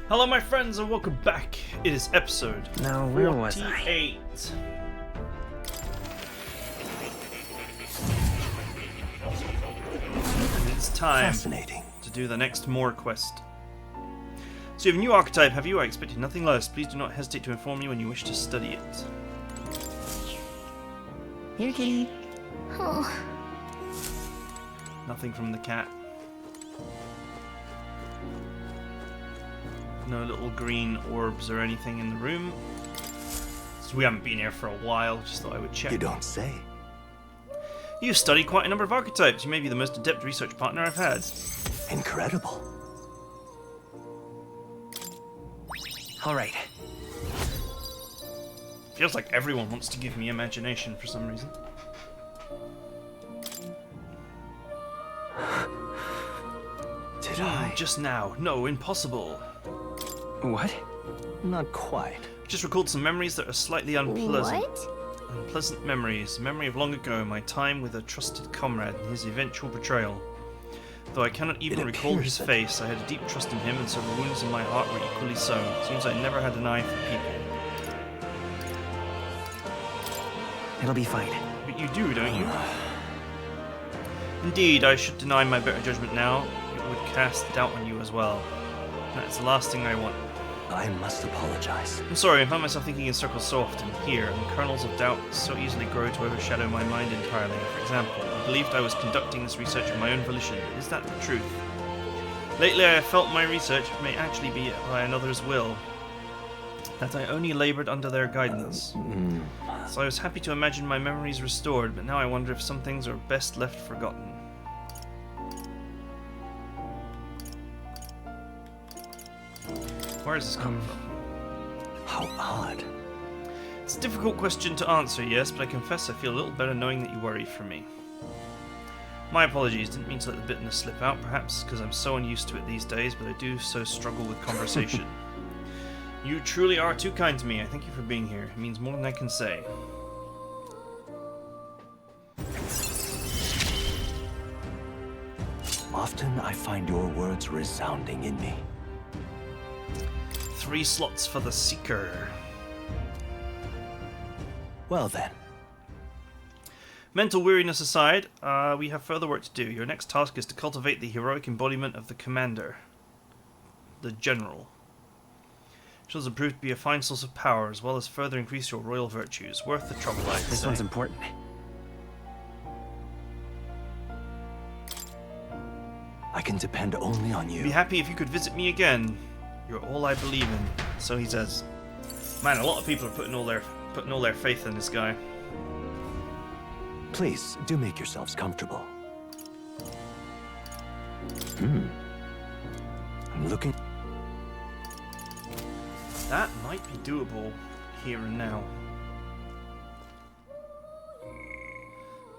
Hello my friends and welcome back. It is episode Now, where was I? 48. And it's time to do the next more quest. So you have a new archetype, have you? I expected nothing less. Please do not hesitate to inform me when you wish to study it. Here, kitty. Oh, Nothing from the cat. No little green orbs or anything in the room. So we haven't been here for a while, just thought I would check. You don't say. You've studied quite a number of archetypes. You may be the most adept research partner I've had. Incredible. All right. Feels like everyone wants to give me imagination for some reason. Did I? Just now. No, impossible. What? Not quite. Just recalled some memories that are slightly unpleasant. what? Unpleasant memories. Memory of long ago, my time with a trusted comrade and his eventual betrayal. Though I cannot even It recall appears his that- face, I had a deep trust in him, and so the wounds in my heart were equally so. It seems I never had an eye for people. It'll be fine. But you do, don't you? Indeed, I should deny my better judgment now. It would cast doubt on you as well. That's the last thing I want. I must apologize. I'm sorry, I find myself thinking in circles so often here, and kernels of doubt so easily grow to overshadow my mind entirely. For example, I believed I was conducting this research of my own volition. Is that the truth? Lately I have felt my research may actually be by another's will, that I only laboured under their guidance. So I was happy to imagine my memories restored, but now I wonder if some things are best left forgotten. Where is this coming from? How odd. It's a difficult question to answer, yes, but I confess I feel a little better knowing that you worry for me. My apologies, didn't mean to let the bitterness slip out, perhaps because I'm so unused to it these days, but I do so struggle with conversation. You truly are too kind to me. I thank you for being here. It means more than I can say. Often I find your words resounding in me. 3 slots for the Seeker. Well then, Mental weariness aside, we have further work to do. Your next task is to cultivate the heroic embodiment of the commander. The general. It will prove to be a fine source of power, as well as further increase your royal virtues. Worth the trouble, I'd This say. one's important. I can depend only on Be you. happy if you could visit me again. You're all I believe in. So he says. Man, a lot of people are putting all their faith in this guy. Please, do make yourselves comfortable. I'm looking... That might be doable here and now.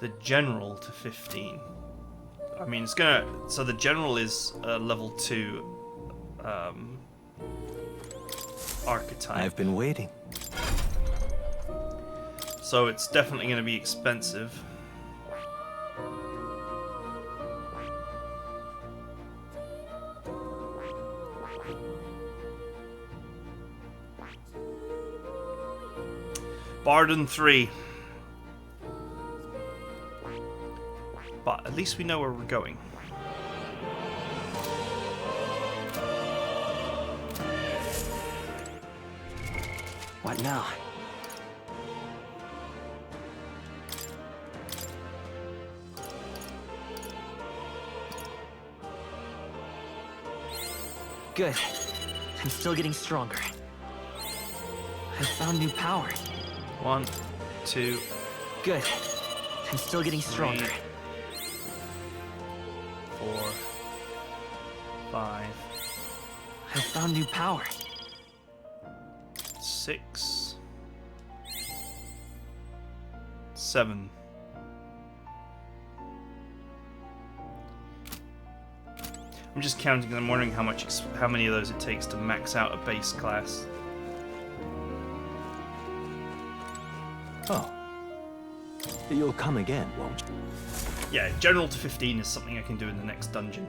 The general to 15. I mean, it's gonna. So the general is a level 2 archetype. I've been waiting. So it's definitely going to be expensive. Barden 3. But at least we know where we're going. What now? Good. I'm still getting stronger. I found new power. 1, 2, Good. I'm still getting stronger. 4, 5, I found new power. 6, 7. I'm just counting and I'm wondering how many of those it takes to max out a base class. Oh. You'll come again, won't you? Yeah, general to 15 is something I can do in the next dungeon.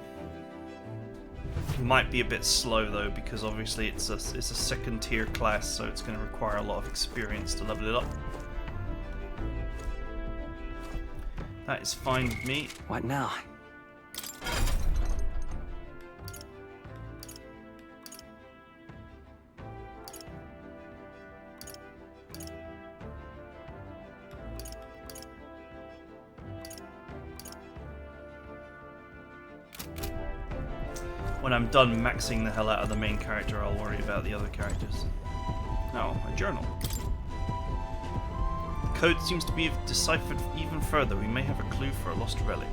Might be a bit slow though, because obviously it's a second tier class, so it's going to require a lot of experience to level it up. That is fine with me. What now? When I'm done maxing the hell out of the main character, I'll worry about the other characters. Oh, a journal. The code seems to be deciphered even further. We may have a clue for a lost relic.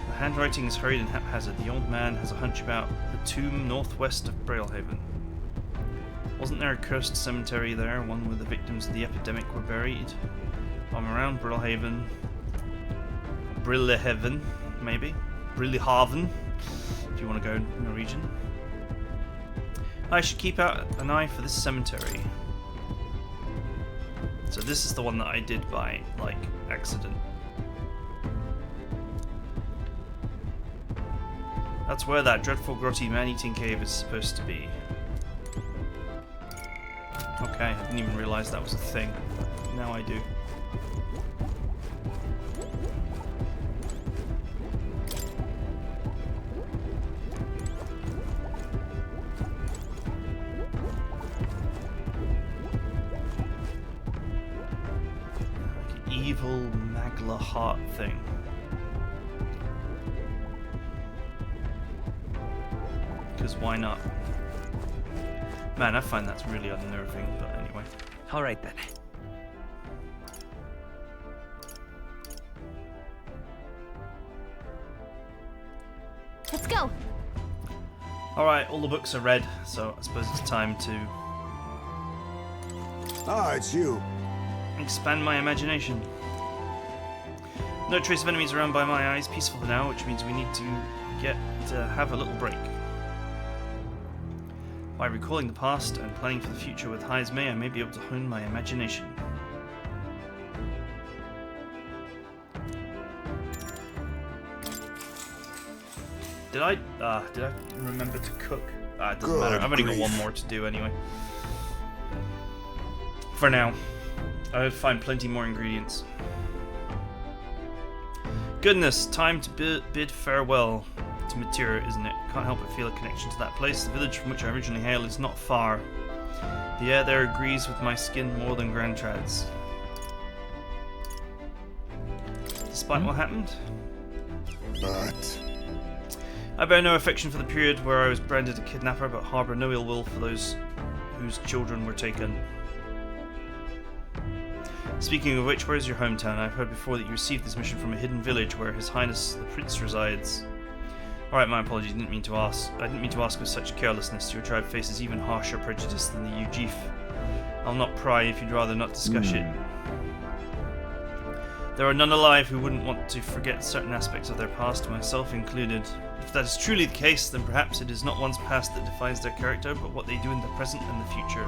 The handwriting is hurried and haphazard. The old man has a hunch about the tomb northwest of Braillehaven. Wasn't there a cursed cemetery there, one where the victims of the epidemic were buried? I'm around Braillehaven. Brillehaven, maybe? Brillehaven, if you want to go Norwegian. I should keep out an eye for this cemetery. So this is the one that I did by, like, accident. That's where that dreadful grotty man-eating cave is supposed to be. Okay, I didn't even realise that was a thing. Now I do. Evil Magla heart thing. Because why not? Man, I find that's really unnerving, but anyway. Alright then. Let's go. Alright, all the books are read, so I suppose it's time to Ah, it's you. expand my imagination. No trace of enemies around by my eyes, peaceful for now, which means we need to have a little break. By recalling the past and planning for the future with Heisme, I may be able to hone my imagination. Did I remember to cook? It doesn't matter. I've only got one more to do anyway. For now. I'll find plenty more ingredients. Goodness, time to bid farewell to Matira, isn't it? Can't help but feel a connection to that place. The village from which I originally hail is not far. The air there agrees with my skin more than Grand Trad's. Despite what happened, But I bear no affection for the period where I was branded a kidnapper, but harbour no ill will for those whose children were taken. Speaking of which, where is your hometown? I've heard before that you received this mission from a hidden village where His Highness the Prince resides. Alright, my apologies, I didn't mean to ask with such carelessness. Your tribe faces even harsher prejudice than the Ujif. I'll not pry if you'd rather not discuss it. There are none alive who wouldn't want to forget certain aspects of their past, myself included. If that is truly the case, then perhaps it is not one's past that defines their character, but what they do in the present and the future.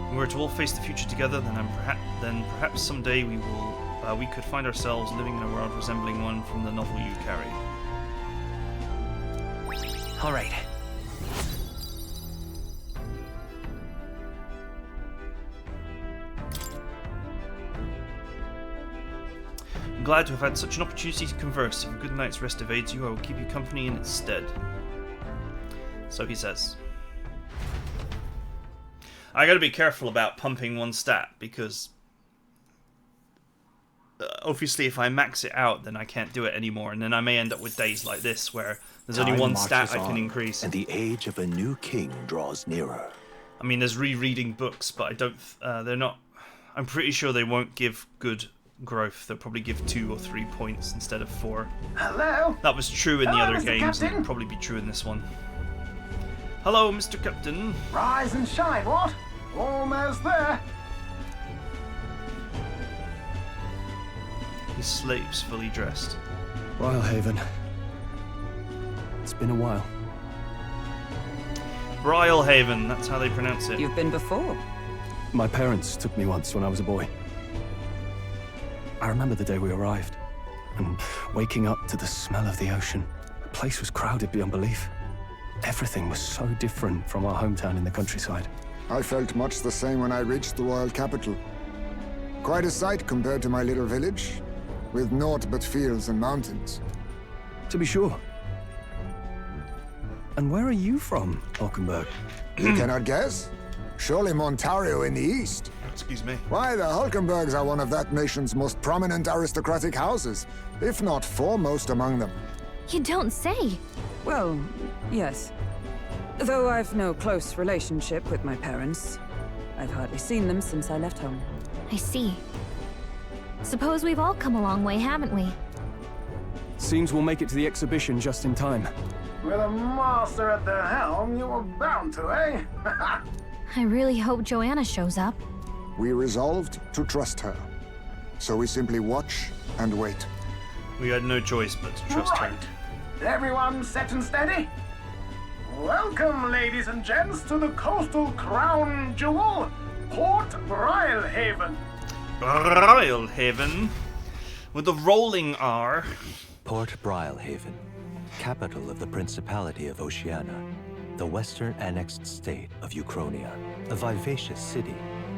If we were to all face the future together, then perhaps someday we could find ourselves living in a world resembling one from the novel you carry. All right. I'm glad to have had such an opportunity to converse. If a good night's rest evades you, I will keep you company in its stead. So he says. I gotta be careful about pumping one stat, because obviously if I max it out, then I can't do it anymore, and then I may end up with days like this, where there's only one stat I can increase. And the age of a new king draws nearer. I mean, there's rereading books, but I don't. They're not. I'm pretty sure they won't give good growth. They'll probably give 2 or 3 points instead of 4. Hello? That was true in the other Mr. games, and Captain? it'll probably be true in this one. Hello, Mr. Captain. Rise and shine, what? Almost there. He sleeps fully dressed. Braillehaven. It's been a while. Braillehaven, that's how they pronounce it. You've been before. My parents took me once when I was a boy. I remember the day we arrived. and waking up to the smell of the ocean. The place was crowded beyond belief. Everything was so different from our hometown in the countryside. I felt much the same when I reached the royal capital. Quite a sight compared to my little village, with naught but fields and mountains. To be sure. And where are you from, Hulkenberg? You cannot guess? Surely Montario in the east. Excuse me. Why, the Hulkenbergs are one of that nation's most prominent aristocratic houses, if not foremost among them. You don't say. Well, yes. Though I've no close relationship with my parents. I've hardly seen them since I left home. I see. Suppose we've all come a long way, haven't we? Seems we'll make it to the exhibition just in time. With a master at the helm, you were bound to, eh? I really hope Joanna shows up. We resolved to trust her. So we simply watch and wait. We had no choice but to trust her. Everyone set and steady? Welcome, ladies and gents, to the coastal crown jewel, Port Brilehaven. Brilehaven, with a rolling R. Port Brilehaven, capital of the Principality of Oceania, the western annexed state of Uchronia. A vivacious city,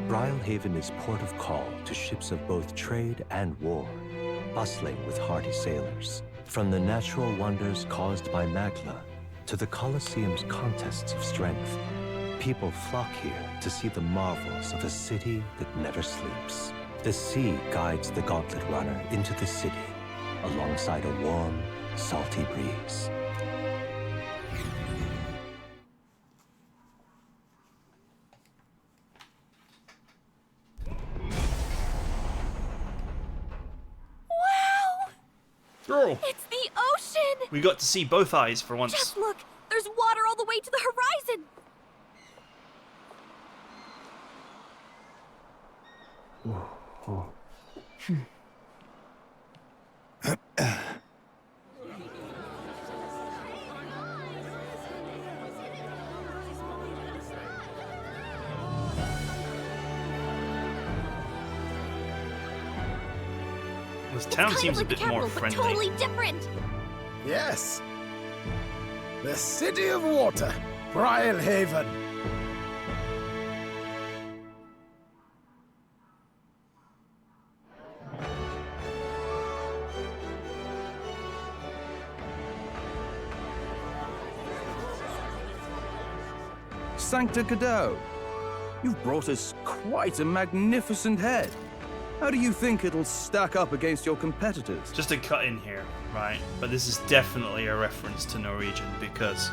Brilehaven is port of call to ships of both trade and war, bustling with hardy sailors. From the natural wonders caused by Magla to the Colosseum's contests of strength, people flock here to see the marvels of a city that never sleeps. The sea guides the gauntlet runner into the city, alongside a warm, salty breeze. Oh, It's the ocean! we got to see both eyes for once. Just look! There's water all the way to the horizon! This town seems a like the bit more capital, friendly. but totally different! Yes. The City of Water, Brilehaven. Sancta Cadeau, you've brought us quite a magnificent head. How do you think it'll stack up against your competitors? Just a cut in here, right? But this is definitely a reference to Norwegian because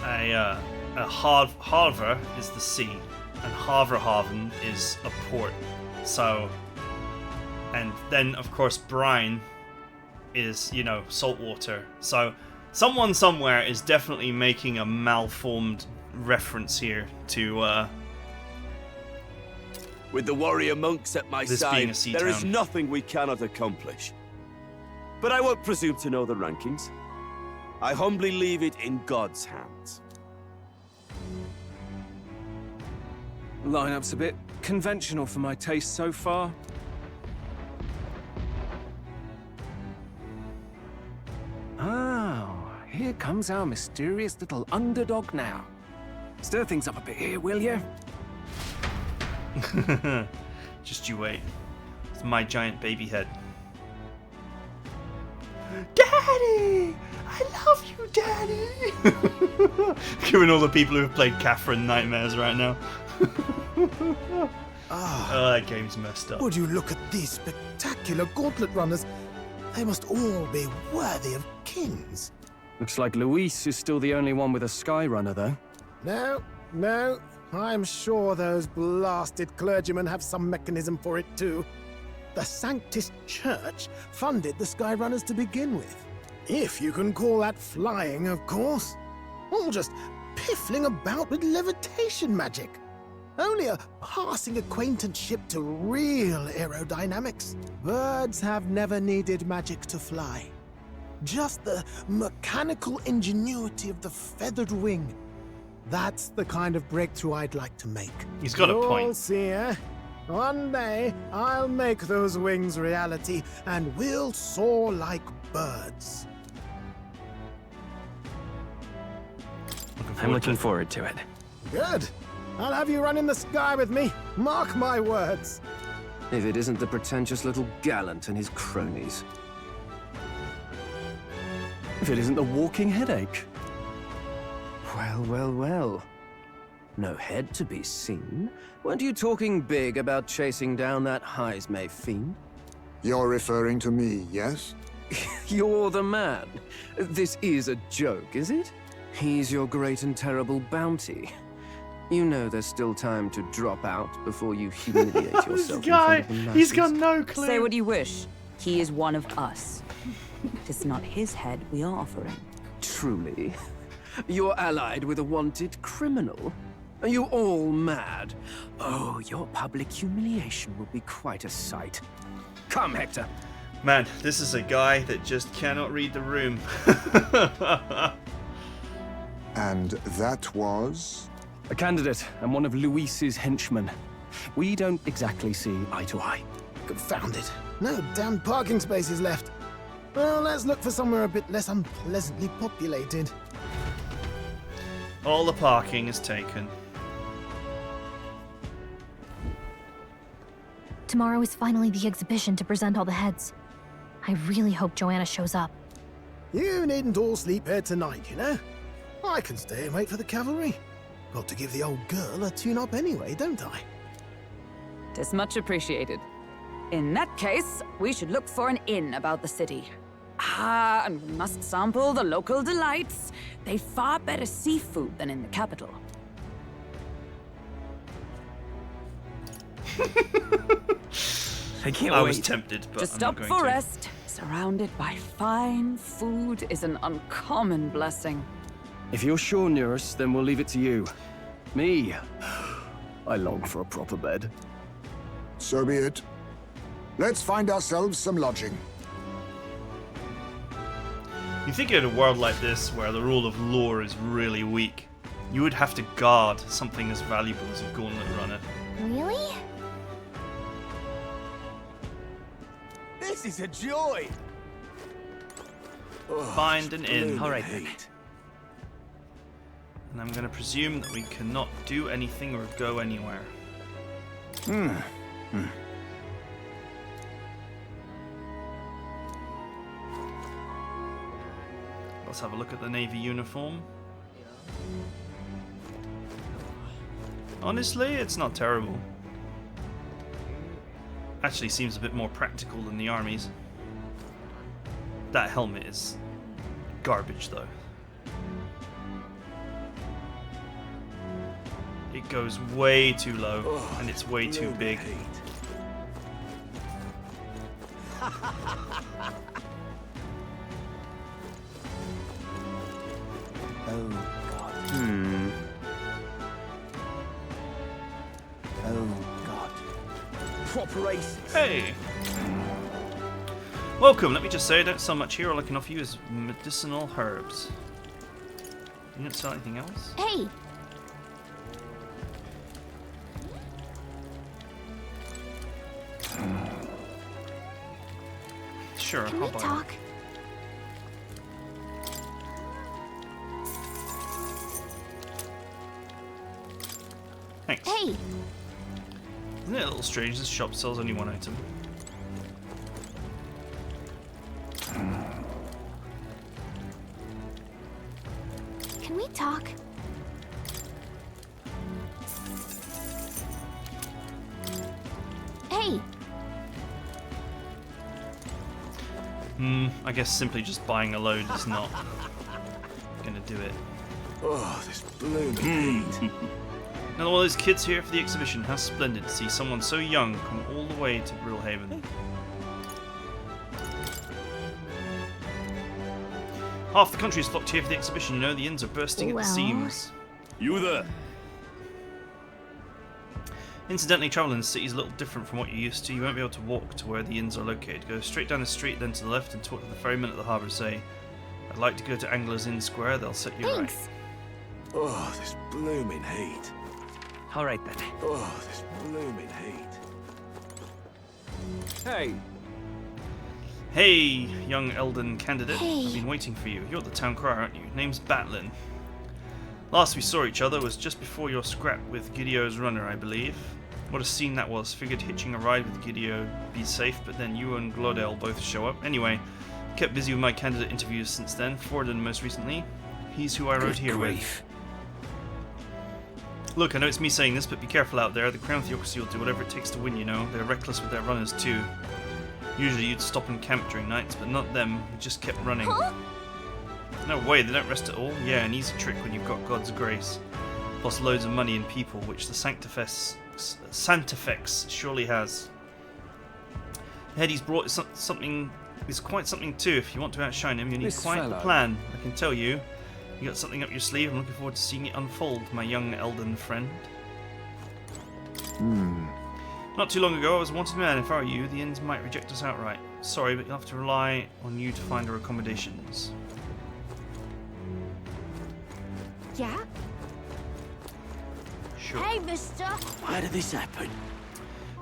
a Havre is the sea, and Havrehaven is a port. So, and then of course brine is, you know, salt water. So, someone somewhere is definitely making a malformed reference here to With the warrior monks at my this being a side, sea there is town. nothing we cannot accomplish. But I won't presume to know the rankings. I humbly leave it in God's hands. Lineup's a bit conventional for my taste so far. Oh, here comes our mysterious little underdog now. Stir things up a bit here, will you? Just you wait. It's my giant baby head. Daddy! I love you, Daddy! Giving all the people who have played Catherine nightmares right now. Oh, that game's messed up. Would you look at these spectacular gauntlet runners? They must all be worthy of kings. Looks like Luis is still the only one with a Skyrunner, though. No. I'm sure those blasted clergymen have some mechanism for it too. The Sanctist Church funded the Skyrunners to begin with. If you can call that flying, of course. All just piffling about with levitation magic. Only a passing acquaintanceship to real aerodynamics. Birds have never needed magic to fly. Just the mechanical ingenuity of the feathered wing. That's the kind of breakthrough I'd like to make. He's got a You'll point. see, eh? One day, I'll make those wings reality, and we'll soar like birds. I'm looking forward to it. Good. I'll have you run in the sky with me. Mark my words. If it isn't the pretentious little gallant and his cronies. If it isn't the walking headache. Well, well, well. No head to be seen. Weren't you talking big about chasing down that Heismay fiend? You're referring to me, yes? You're the man. This is a joke, is it? He's your great and terrible bounty. You know there's still time to drop out before you humiliate yourself. This guy, in front of the he's got masses. no clue. Say what you wish. He is one of us. It is not his head we are offering. Truly? You're allied with a wanted criminal? Are you all mad? Oh, your public humiliation will be quite a sight. Come, Hector. Man, this is a guy that just cannot read the room. And that was? A candidate and one of Luis's henchmen. We don't exactly see eye to eye. Confound it. No damn parking spaces left. Well, let's look for somewhere a bit less unpleasantly populated. All the parking is taken. Tomorrow is finally the exhibition to present all the heads. I really hope Joanna shows up. You needn't all sleep here tonight, you know? I can stay and wait for the cavalry. Got to give the old girl a tune-up anyway, don't I? Tis much appreciated. In that case, we should look for an inn about the city. Ah, and we must sample the local delights. They've far better seafood than in the capital. I can't I wait. was tempted, but To I'm stop not for going to. rest, surrounded by fine food, is an uncommon blessing. If you're sure, Nearest, then we'll leave it to you. Me, I long for a proper bed. So be it. Let's find ourselves some lodging. You think in a world like this, where the rule of lore is really weak, you would have to guard something as valuable as a gauntlet runner. Really? This is a joy! Find an inn. All right, then. And I'm going to presume that we cannot do anything or go anywhere. Let's have a look at the Navy uniform. Honestly, it's not terrible. Actually seems a bit more practical than the Army's. That helmet is garbage though. It goes way too low and it's way too big. Proper aces. Hey! Welcome, let me just say, I don't sell much here. All I can offer you is medicinal herbs. You don't sell anything else? Hey! Sure, Can I'll we buy talk? Thanks. Hey! Isn't it a little strange this shop sells only one item? Can we talk? Hey! I guess simply just buying a load is not gonna do it. Oh, this blooming heat. Another one of those kids here for the exhibition. How splendid to see someone so young come all the way to Brillhaven. Half the country is flocked here for the exhibition. You know, the inns are bursting at the seams. You there? Incidentally, traveling in the city is a little different from what you're used to. You won't be able to walk to where the inns are located. Go straight down the street, then to the left, and talk to the ferryman at the harbour. Say, I'd like to go to Angler's Inn Square. They'll set you right. Thanks! Oh, this blooming heat. All right, then. Oh, this blooming heat. Hey, Hey, young Elden candidate. Hey. I've been waiting for you. You're the town crier, aren't you? Name's Batlin. Last we saw each other was just before your scrap with Gideo's runner, I believe. What a scene that was. Figured hitching a ride with Gideo would be safe, but then you and Glodell both show up. Anyway, kept busy with my candidate interviews since then. Forden most recently. He's who I rode here with. Look, I know it's me saying this, but be careful out there. The Crown Theocracy will do whatever it takes to win, you know. They're reckless with their runners too. Usually you'd stop and camp during nights, but not them. We just kept running. Huh? No way, they don't rest at all. Yeah, an easy trick when you've got God's grace. Plus loads of money and people, which the Santafex surely has. Head he's brought something is quite something too. If you want to outshine him, you need This quite fellow. the plan. I can tell you. You got something up your sleeve. I'm looking forward to seeing it unfold, my young Elden friend. Not too long ago, I was a wanted man. If I were you, the inns might reject us outright. Sorry, but you'll have to rely on you to find our accommodations. Yeah? Sure. Hey, mister! Why did this happen?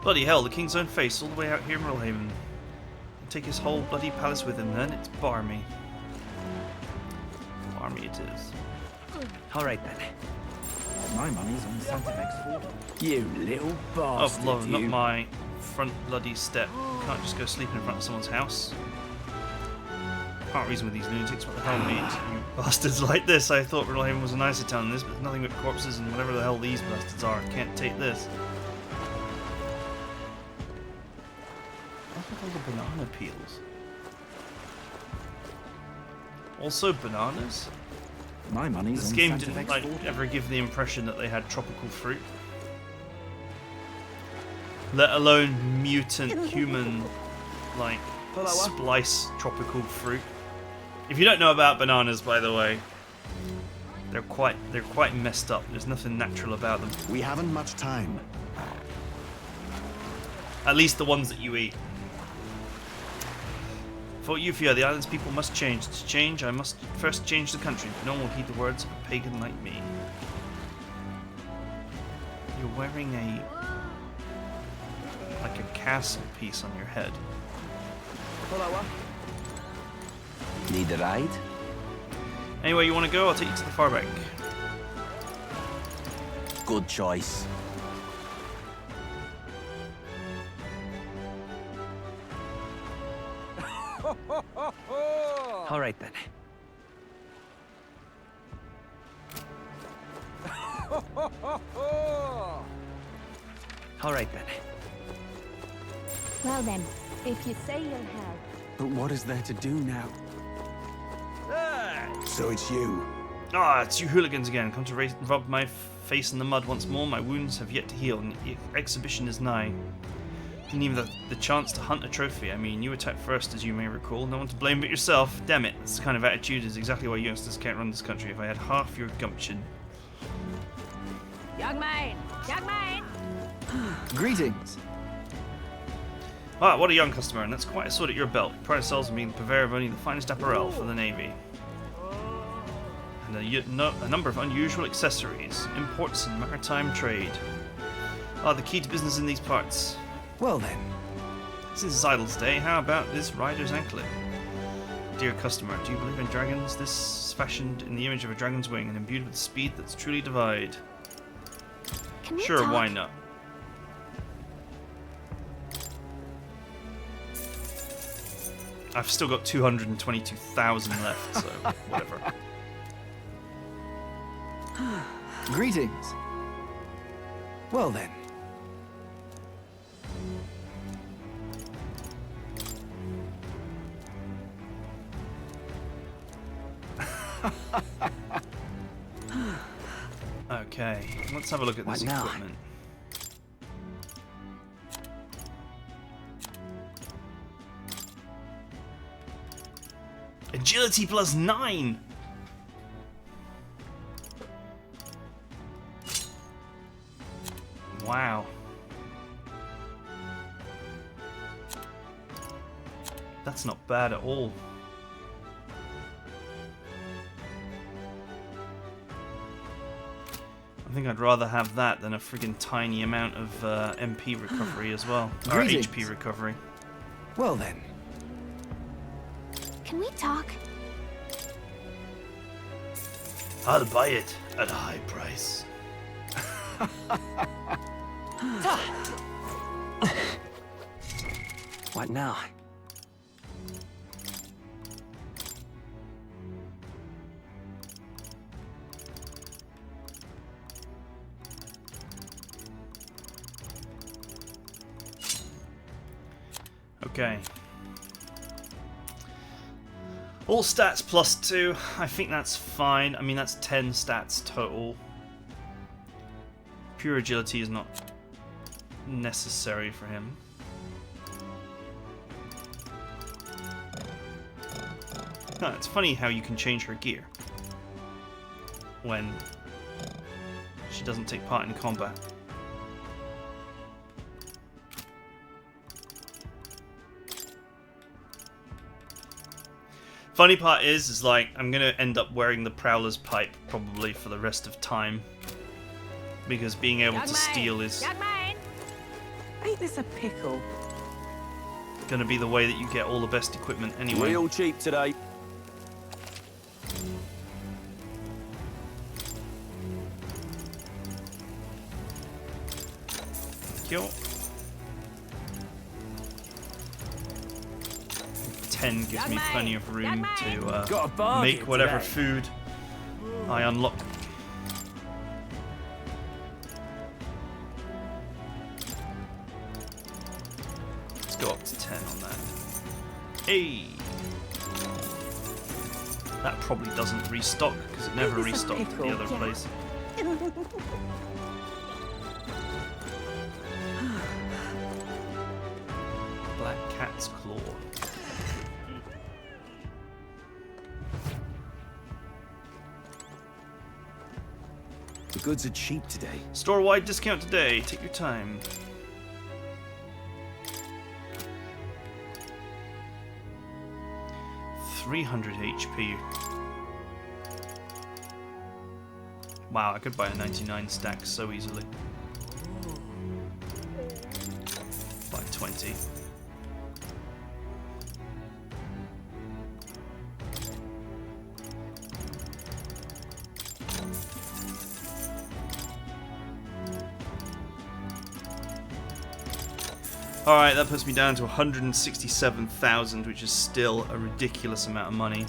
Bloody hell, the king's own face, all the way out here in Rollhaven. He'll take his whole bloody palace with him then. It's barmy. Barmy it is. Alright then. My money's on Santafex 40. You little Oh, bastard, love, not you. my front bloody step. You can't just go sleeping in front of someone's house. Can't reason with these lunatics what the hell means. You bastards like this. I thought Rollhaven was a nicer town than this, but nothing but corpses and whatever the hell these bastards are. Can't take this. What's with all the banana peels? Also bananas? My money's This on game Santafex didn't like 40. ever give the impression that they had tropical fruit. Let alone mutant human like splice tropical fruit. If you don't know about bananas, by the way, they're quite messed up. There's nothing natural about them. We haven't much time. At least the ones that you eat. For you fear the island's people must change. To change, I must first change the country. No one will heed the words of a pagan like me. You're wearing like a castle piece on your head. Need a ride? Anyway, you want to go? I'll take you to the far bank. Good choice. Alright then. Alright then. Well then, if you say you'll help. But what is there to do now? So it's you. Ah, it's you hooligans again. Come to rub my face in the mud once more. My wounds have yet to heal, and the exhibition is nigh. Didn't even have the chance to hunt a trophy. I mean, you attacked first, as you may recall. No one to blame but yourself. Damn it. This kind of attitude is exactly why youngsters can't run this country. If I had half your gumption. Young man! Young man! Greetings. Ah, what a young customer, and that's quite a sword at your belt. Pride ourselves on being the purveyor of only the finest apparel for the Navy. And a number of unusual accessories. Imports and maritime trade. Ah, the key to business in these parts. Well then. Since it's Idle's Day, how about this rider's anklet? Dear customer, do you believe in dragons? This is fashioned in the image of a dragon's wing and imbued with speed that's truly divine. Can we Sure, talk? why not? I've still got 222,000 left, so whatever. Greetings. Well then. Okay, let's have a look at this What now? equipment. Agility plus 9! Wow. That's not bad at all. I think I'd rather have that than a friggin' tiny amount of MP recovery as well. Or Greetings. HP recovery. Well then. Can we talk? I'll buy it at a high price. What now? Okay. All stats +2. I think that's fine. I mean, that's 10 stats total. Pure agility is not necessary for him. No, it's funny how you can change her gear when she doesn't take part in combat. Funny part is like I'm gonna end up wearing the Prowler's pipe probably for the rest of time, because being able to steal is Ain't this a pickle? gonna be the way that you get all the best equipment anyway. Real cheap today. Kill. 10 gives me plenty of room to make whatever food I unlock. Let's go up to 10 on that. Hey! That probably doesn't restock because it never restocked at the other place. Black Cat's Claw. The goods are cheap today. Store-wide discount today. Take your time. $300 HP. Wow, I could buy a 99 stack so easily. Buy 20. Alright, that puts me down to 167,000, which is still a ridiculous amount of money.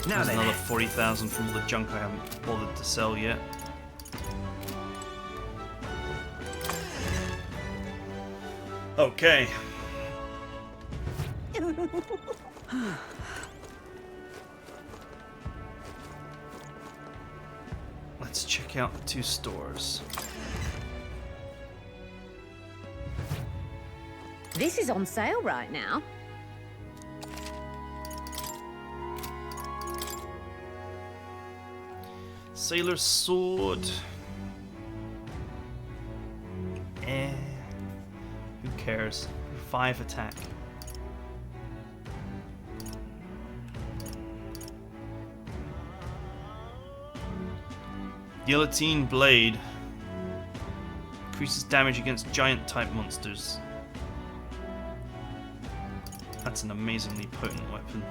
There's another 40,000 from all the junk I haven't bothered to sell yet. Okay. Let's check out the two stores. This is on sale right now. Sailor's Sword. Who cares? 5 attack. Guillotine Blade. Increases damage against giant type monsters. That's an amazingly potent weapon.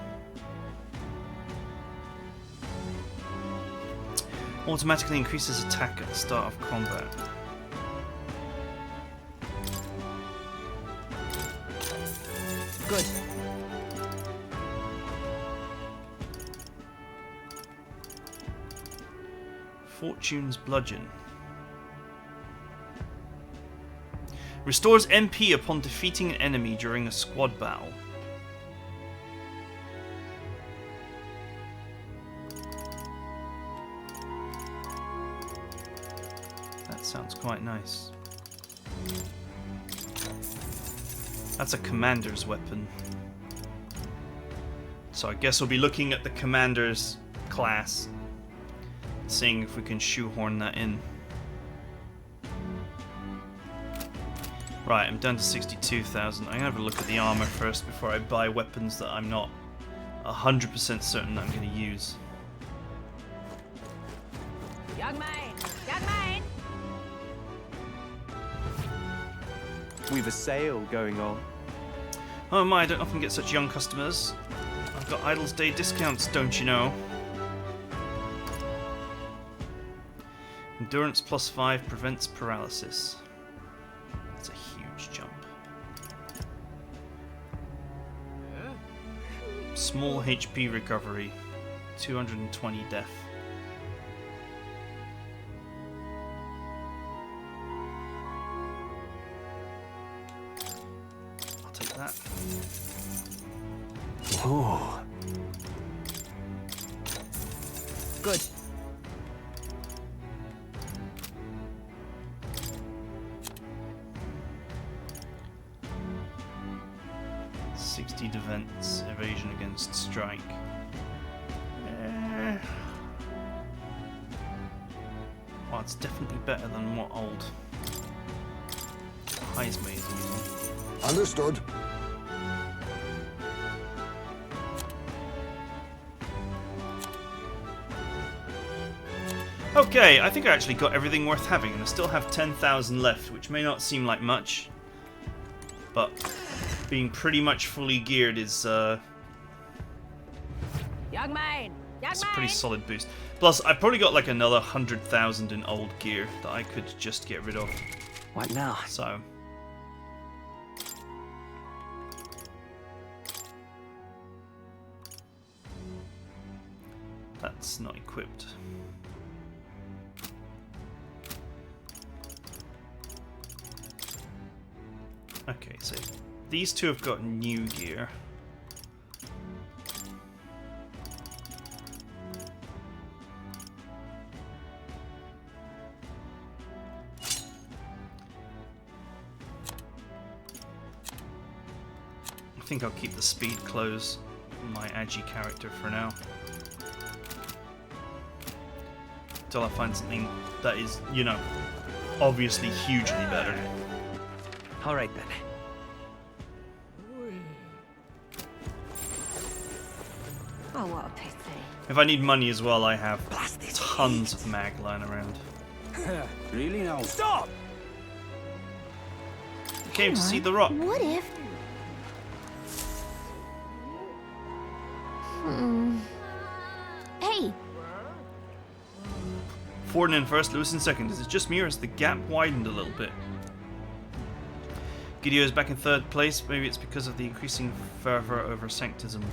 Automatically increases attack at the start of combat. Good. Fortune's Bludgeon. Restores MP upon defeating an enemy during a squad battle. That sounds quite nice. That's a commander's weapon. So I guess we'll be looking at the commander's class, seeing if we can shoehorn that in. Right, I'm down to 62,000. I'm gonna have a look at the armor first before I buy weapons that I'm not 100% certain that I'm gonna use. Young man! Young man! We've a sale going on. Oh my, I don't often get such young customers. I've got Idle's Day discounts, don't you know? Endurance +5 prevents paralysis. That's a huge jump. Small HP recovery. 220 death. I'll take that. Oh. Good. Defense, evasion against strike. Well, it's definitely better than what old Heisme is using. Understood. Okay, I think I actually got everything worth having, and I still have 10,000 left, which may not seem like much, but being pretty much fully geared is Young man! it's a pretty solid boost. Plus, I've probably got like another 100,000 in old gear that I could just get rid of. What now? So that's not equipped. Okay, so these two have got new gear. I think I'll keep the speed close on my Agi character for now. Until I find something that is, you know, obviously hugely better. Alright then. Oh, what a pity. If I need money as well, I have tons of mag lying around. Really now? Stop! You came to see the rock. What if... Hey! Forden in first, Lewis in second. Is it just me or has the gap widened a little bit? Gideon is back in third place. Maybe it's because of the increasing fervor over sanctism.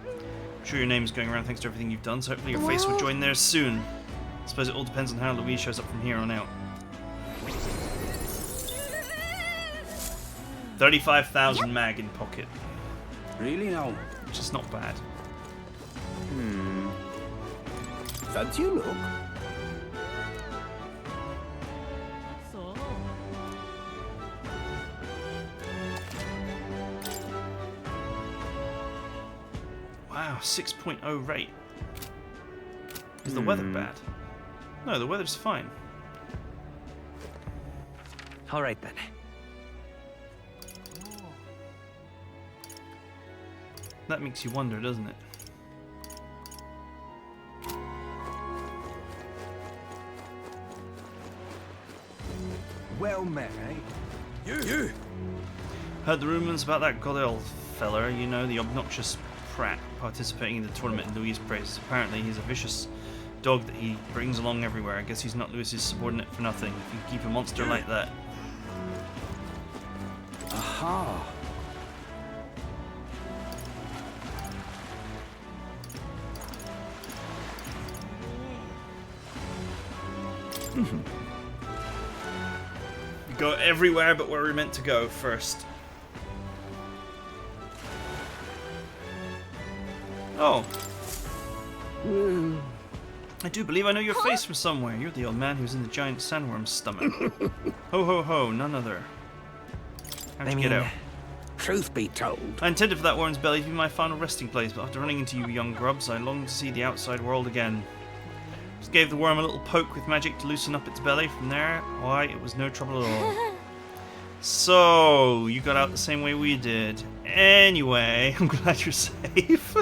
I'm sure your name's going around thanks to everything you've done, so hopefully your face will join theirs soon. I suppose it all depends on how Louise shows up from here on out. 35,000 mag in pocket. Really now? Which is not bad. Fancy a look? Wow, 6.0 rate. Is the weather bad? No, the weather's fine. Alright then. That makes you wonder, doesn't it? Well met, eh? You! Heard the rumours about that Godel fella, you know, the obnoxious prat participating in the tournament in Louis' praises. Apparently he's a vicious dog that he brings along everywhere. I guess he's not Louis's subordinate for nothing. If you keep a monster like that. Aha! Go everywhere but where we're meant to go first. Oh. I do believe I know your face from somewhere. You're the old man who's in the giant sandworm's stomach. Ho ho ho, none other. How'd you get out? Truth be told, I intended for that worm's belly to be my final resting place, but after running into you young grubs, I longed to see the outside world again. Just gave the worm a little poke with magic to loosen up its belly. From there, why, it was no trouble at all. So, you got out the same way we did. Anyway, I'm glad you're safe.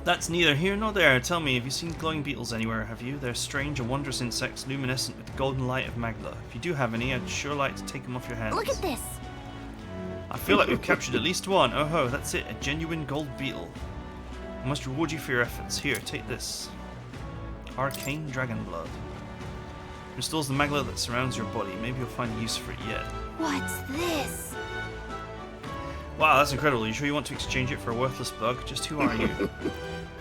That's neither here nor there. Tell me, have you seen glowing beetles anywhere, have you? They're strange and wondrous insects, luminescent with the golden light of Magla. If you do have any, I'd sure like to take them off your hands. Look at this! I feel like we've captured at least one. Oh ho, that's it, a genuine gold beetle. I must reward you for your efforts. Here, take this. Arcane Dragon Blood. Restores the Magla that surrounds your body. Maybe you'll find use for it yet. What's this? Wow, that's incredible. You sure you want to exchange it for a worthless bug? Just who are you?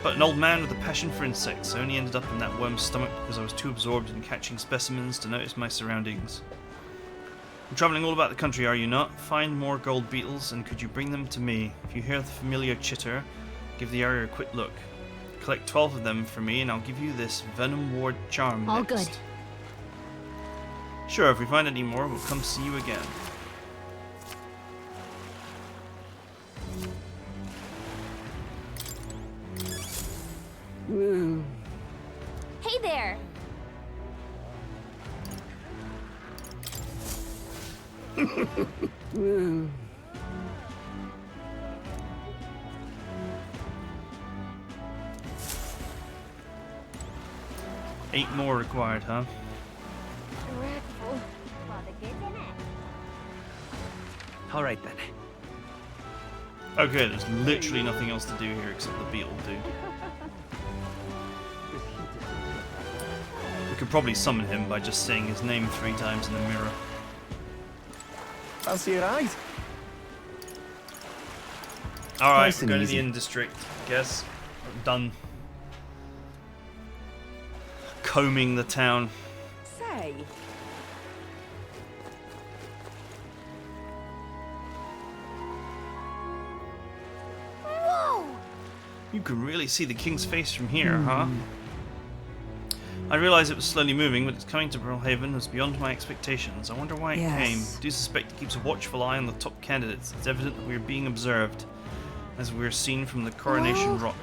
But an old man with a passion for insects. I only ended up in that worm's stomach because I was too absorbed in catching specimens to notice my surroundings. You're travelling all about the country, are you not? Find more gold beetles, and could you bring them to me? If you hear the familiar chitter, give the area a quick look. Collect 12 of them for me, and I'll give you this Venom Ward charm All next. good. Sure, if we find any more, we'll come see you again. Hey there! Eight more required, huh? All right then. Okay, there's literally nothing else to do here except the beetle dude. We could probably summon him by just saying his name 3 times in the mirror. Fancy a ride? Alright, Nice we're and going to easy. the Inn District, I guess. I'm done combing the town. Say, Whoa! You can really see the king's face from here, huh? I realised it was slowly moving, but its coming to Brawlhaven was beyond my expectations. I wonder why it Yes. came. I do suspect it keeps a watchful eye on the top candidates. It's evident that we are being observed, as we are seen from the Coronation Rock.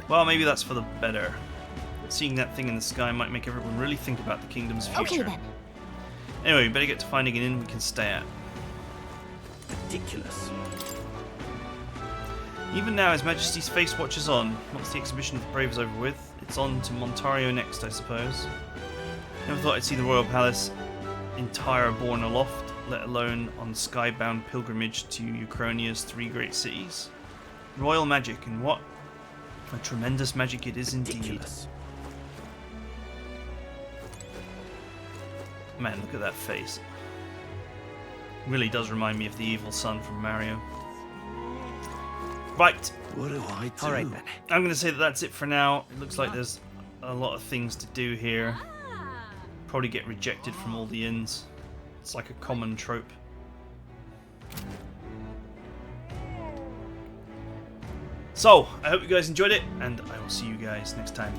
Well, maybe that's for the better. Seeing that thing in the sky might make everyone really think about the kingdom's future. Okay then. Anyway, we better get to finding an inn we can stay at. Ridiculous. Even now, His Majesty's face watches on. Once the exhibition of the Brave is over with, it's on to Montario next, I suppose. Never thought I'd see the Royal Palace entire borne aloft, let alone on skybound pilgrimage to Uchronia's 3 great cities. Royal magic, and what a tremendous magic it is indeed. Man, look at that face. Really does remind me of the evil son from Mario. Right. What do I do? All right then. I'm going to say that that's it for now. It looks like there's a lot of things to do here. Probably get rejected from all the inns. It's like a common trope. So, I hope you guys enjoyed it, and I will see you guys next time.